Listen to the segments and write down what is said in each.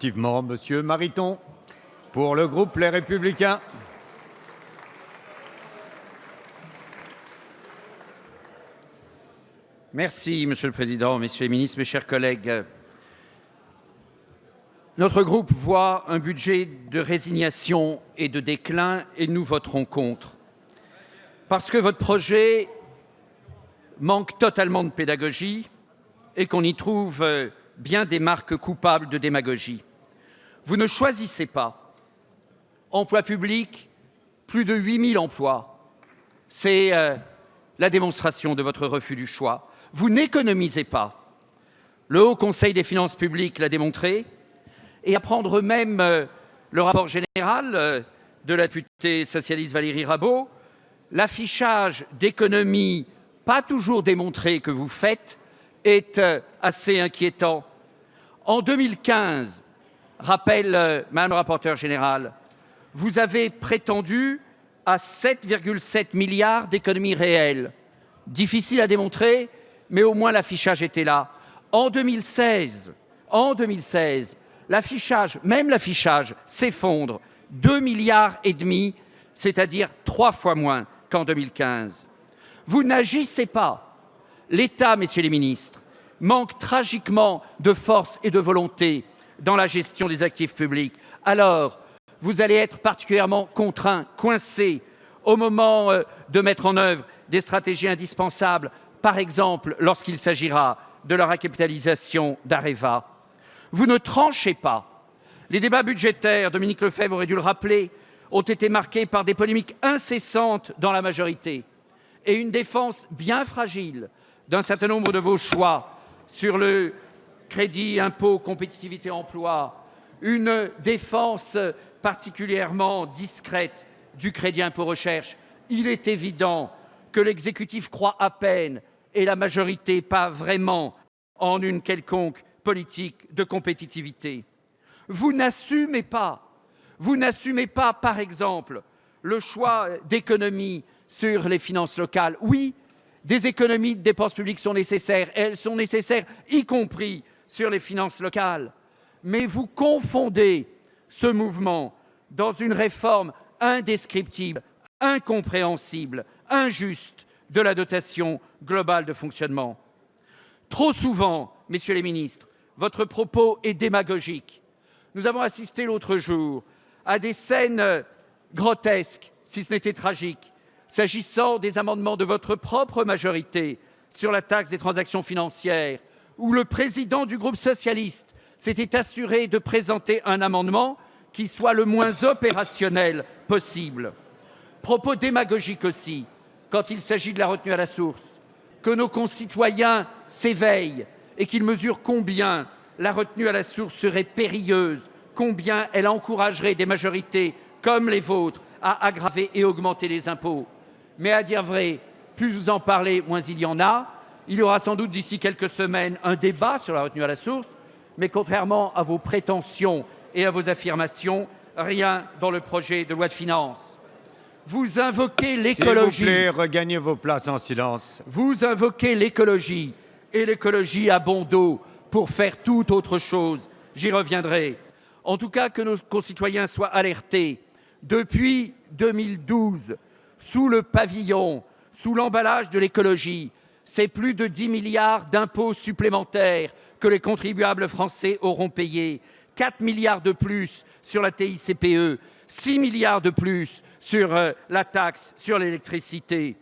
attentivement Monsieur Mariton pour le groupe Les Républicains. Merci, Monsieur le Président, Messieurs les ministres, mes chers collègues. Notre groupe voit un budget de résignation et de déclin et nous voterons contre. Parce que votre projet manque totalement de pédagogie et qu'on y trouve bien des marques coupables de démagogie. Vous ne choisissez pas. Emploi public, plus de 8 000 emplois. C'est la démonstration de votre refus du choix. Vous n'économisez pas. Le Haut Conseil des finances publiques l'a démontré. Et à prendre même le rapport général de la députée socialiste Valérie Rabault, l'affichage d'économies pas toujours démontrées que vous faites est assez inquiétant. En 2015, rappelle Madame le rapporteur général, vous avez prétendu à 7,7 milliards d'économies réelles. Difficile à démontrer, mais au moins l'affichage était là. En 2016, même l'affichage s'effondre, 2,5 milliards, c'est-à-dire 3 fois moins qu'en 2015. Vous n'agissez pas. L'État, messieurs les ministres, manque tragiquement de force et de volonté dans la gestion des actifs publics. Alors, vous allez être particulièrement contraints, coincés, au moment de mettre en œuvre des stratégies indispensables, par exemple lorsqu'il s'agira de la recapitalisation d'Areva. Vous ne tranchez pas. Les débats budgétaires, Dominique Lefebvre aurait dû le rappeler, ont été marqués par des polémiques incessantes dans la majorité et une défense bien fragile d'un certain nombre de vos choix sur le crédit impôt compétitivité emploi, une défense particulièrement discrète du crédit impôt recherche. Il est évident que l'exécutif croit à peine et la majorité pas vraiment en une quelconque politique de compétitivité. Vous n'assumez pas, par exemple, le choix d'économies sur les finances locales. Oui, des économies de dépenses publiques sont nécessaires, elles sont nécessaires y compris sur les finances locales. Mais vous confondez ce mouvement dans une réforme indescriptible, incompréhensible, injuste de la dotation globale de fonctionnement. Trop souvent, messieurs les ministres, votre propos est démagogique. Nous avons assisté l'autre jour à des scènes grotesques, si ce n'était tragique, s'agissant des amendements de votre propre majorité sur la taxe des transactions financières, où le président du groupe socialiste s'était assuré de présenter un amendement qui soit le moins opérationnel possible. Propos démagogiques aussi, quand il s'agit de la retenue à la source, que nos concitoyens s'éveillent et qu'ils mesurent combien la retenue à la source serait périlleuse, combien elle encouragerait des majorités comme les vôtres à aggraver et augmenter les impôts. Mais à dire vrai, plus vous en parlez, moins il y en a. Il y aura sans doute d'ici quelques semaines un débat sur la retenue à la source, mais contrairement à vos prétentions et à vos affirmations, rien dans le projet de loi de finances. Vous invoquez l'écologie. S'il vous plaît, regagnez vos places en silence. Vous invoquez l'écologie, et l'écologie a bon dos pour faire toute autre chose. J'y reviendrai. En tout cas, que nos concitoyens soient alertés. Depuis 2012, sous le pavillon, sous l'emballage de l'écologie, c'est plus de 10 milliards d'impôts supplémentaires que les contribuables français auront payés. 4 milliards de plus sur la TICPE, 6 milliards de plus sur la taxe sur l'électricité.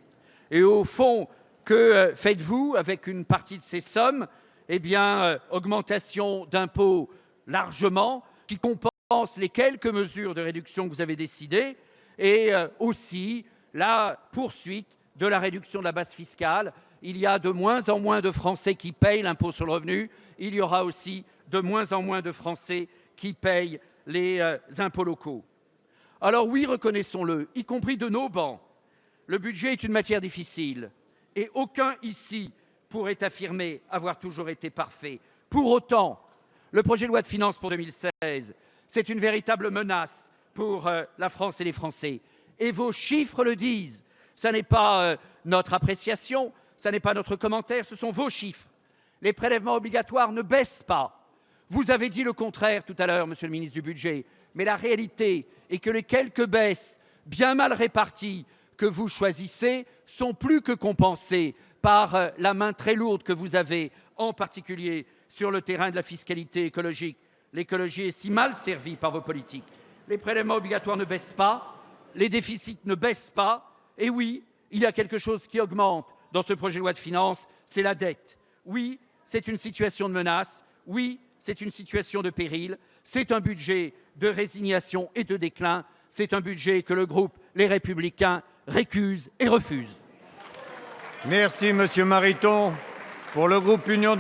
Et au fond, que faites-vous avec une partie de ces sommes? Eh bien, augmentation d'impôts largement, qui compense les quelques mesures de réduction que vous avez décidées, et aussi la poursuite de la réduction de la base fiscale. Il y a de moins en moins de Français qui payent l'impôt sur le revenu. Il y aura aussi de moins en moins de Français qui payent les impôts locaux. Alors oui, reconnaissons-le, y compris de nos bancs, le budget est une matière difficile et aucun ici pourrait affirmer avoir toujours été parfait. Pour autant, le projet de loi de finances pour 2016, c'est une véritable menace pour la France et les Français. Et vos chiffres le disent. Ce n'est pas notre appréciation, ce n'est pas notre commentaire, ce sont vos chiffres. Les prélèvements obligatoires ne baissent pas. Vous avez dit le contraire tout à l'heure, monsieur le ministre du Budget, mais la réalité est que les quelques baisses bien mal réparties que vous choisissez sont plus que compensées par la main très lourde que vous avez, en particulier sur le terrain de la fiscalité écologique. L'écologie est si mal servie par vos politiques. Les prélèvements obligatoires ne baissent pas, les déficits ne baissent pas, et oui, il y a quelque chose qui augmente dans ce projet de loi de finances, c'est la dette. Oui, c'est une situation de menace, oui, c'est une situation de péril, c'est un budget de résignation et de déclin, c'est un budget que le groupe Les Républicains récuse et refuse. Merci, Monsieur Mariton. Pour le groupe Union